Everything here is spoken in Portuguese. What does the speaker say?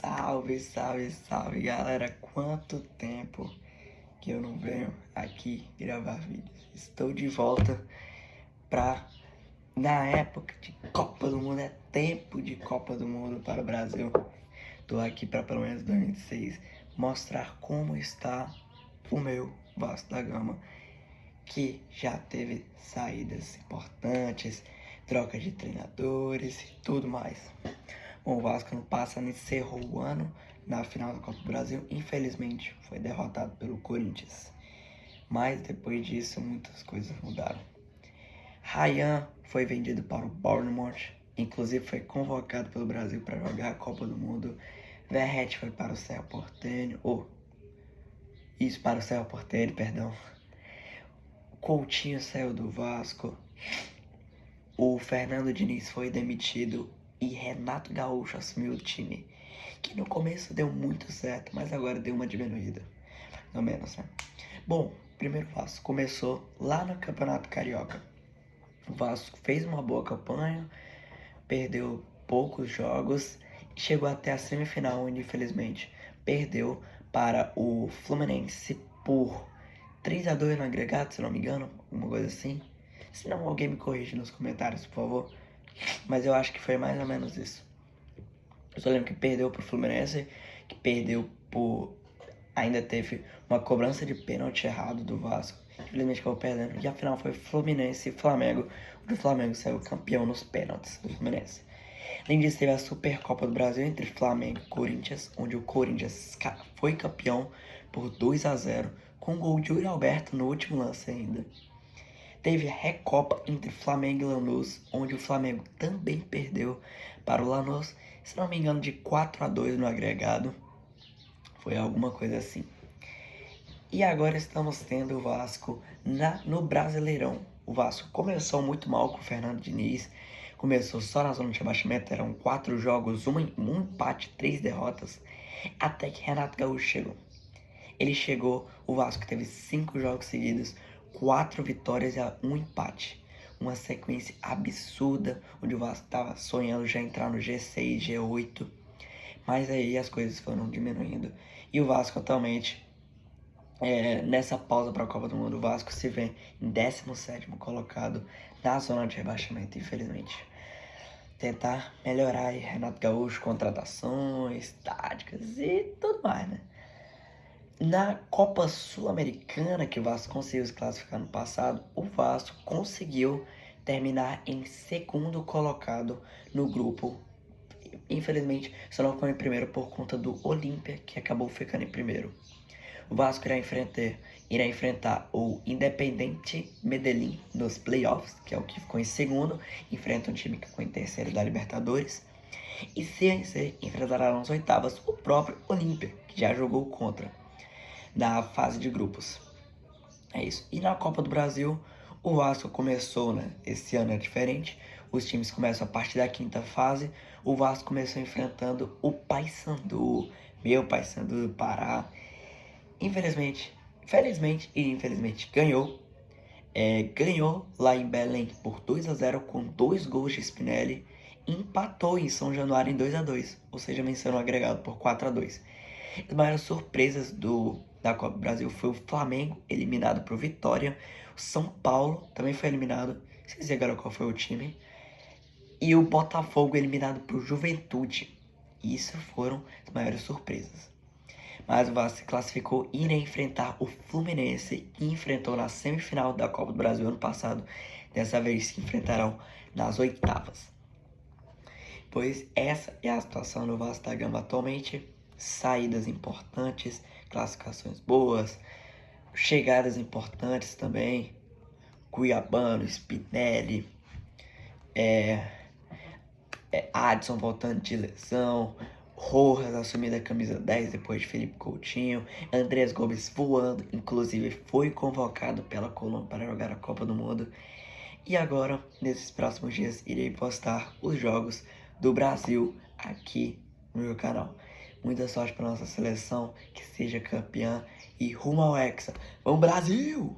Salve, salve, salve, galera! Quanto tempo que eu não venho aqui gravar vídeos. Estou de volta na época de Copa do Mundo, é tempo de Copa do Mundo para o Brasil. Tô aqui para pelo menos 2026 mostrar como está o meu Vasco da Gama, que já teve saídas importantes, troca de treinadores e tudo mais. Bom, o Vasco no passado encerrou o ano na final da Copa do Brasil. Infelizmente, foi derrotado pelo Corinthians. Mas depois disso, muitas coisas mudaram. Ryan foi vendido para o Bournemouth. Inclusive, foi convocado pelo Brasil para jogar a Copa do Mundo. Verratti foi para o Cerro Porteño. Para o Cerro Porteño, perdão. Coutinho saiu do Vasco. O Fernando Diniz foi demitido e Renato Gaúcho assumiu o time, que no começo deu muito certo, mas agora deu uma diminuída, no menos, né? Bom, primeiro o Vasco começou lá no Campeonato Carioca. O Vasco fez uma boa campanha, perdeu poucos jogos, chegou até a semifinal, onde infelizmente perdeu para o Fluminense por 3-2 no agregado, se não me engano, alguma coisa assim. Se não, alguém me corrige nos comentários, por favor. Mas eu acho que foi mais ou menos isso. Eu só lembro que perdeu pro Fluminense, que perdeu por... Ainda teve uma cobrança de pênalti errado do Vasco. Infelizmente acabou perdendo. E a final foi Fluminense e Flamengo. O Flamengo saiu campeão nos pênaltis do Fluminense. Além disso, teve a Supercopa do Brasil entre Flamengo e Corinthians, onde o Corinthians foi campeão por 2-0, com gol de Yuri Alberto no último lance ainda. Teve a Recopa entre Flamengo e Lanús, onde o Flamengo também perdeu para o Lanús, se não me engano, de 4-2 no agregado. Foi alguma coisa assim. E agora estamos tendo o Vasco no Brasileirão. O Vasco começou muito mal com o Fernando Diniz. Começou só na zona de rebaixamento, eram 4 jogos, um empate, 3 derrotas. Até que Renato Gaúcho chegou. Ele chegou, o Vasco teve 5 jogos seguidos, 4 vitórias e 1 empate. Uma sequência absurda, onde o Vasco estava sonhando já entrar no G6, G8. Mas aí as coisas foram diminuindo. E o Vasco atualmente, nessa pausa para a Copa do Mundo, o Vasco se vê em 17º colocado na zona de rebaixamento, infelizmente. Tentar melhorar aí Renato Gaúcho, contratações, táticas e tudo mais, né? Na Copa Sul-Americana, que o Vasco conseguiu se classificar no passado, o Vasco conseguiu terminar em 2º colocado no grupo. Infelizmente, só não ficou em primeiro por conta do Olímpia, que acabou ficando em primeiro. O Vasco irá enfrentar o Independente Medellín nos playoffs, que é o que ficou em 2º, enfrenta um time que ficou em 3º da Libertadores. E se vencer, enfrentará nas oitavas o próprio Olímpia, que já jogou contra na fase de grupos. É isso. E na Copa do Brasil, o Vasco começou, né? Esse ano é diferente. Os times começam a partir da 5ª fase. O Vasco começou enfrentando o Paysandu, meu Paysandu do Pará. Felizmente e infelizmente ganhou. Ganhou lá em Belém por 2-0 com 2 gols de Spinelli. Empatou em São Januário em 2-2, ou seja, venceu no agregado por 4-2. As maiores surpresas da Copa do Brasil foi o Flamengo, eliminado por Vitória. O São Paulo também foi eliminado. Esqueci agora qual foi o time. E o Botafogo eliminado por Juventude. Isso foram as maiores surpresas. Mas o Vasco se classificou e irá enfrentar o Fluminense, que enfrentou na semifinal da Copa do Brasil ano passado. Dessa vez se enfrentarão nas oitavas. Pois essa é a situação do Vasco da Gama atualmente. Saídas importantes, classificações boas, chegadas importantes também. Cuiabano, Spinelli, Adson voltando de lesão, Rojas assumindo a camisa 10 depois de Felipe Coutinho, Andrés Gomes voando, inclusive foi convocado pela Colômbia para jogar a Copa do Mundo. E agora, nesses próximos dias, irei postar os jogos do Brasil aqui no meu canal. Muita sorte para nossa seleção, que seja campeã e rumo ao Hexa. Vamos, Brasil!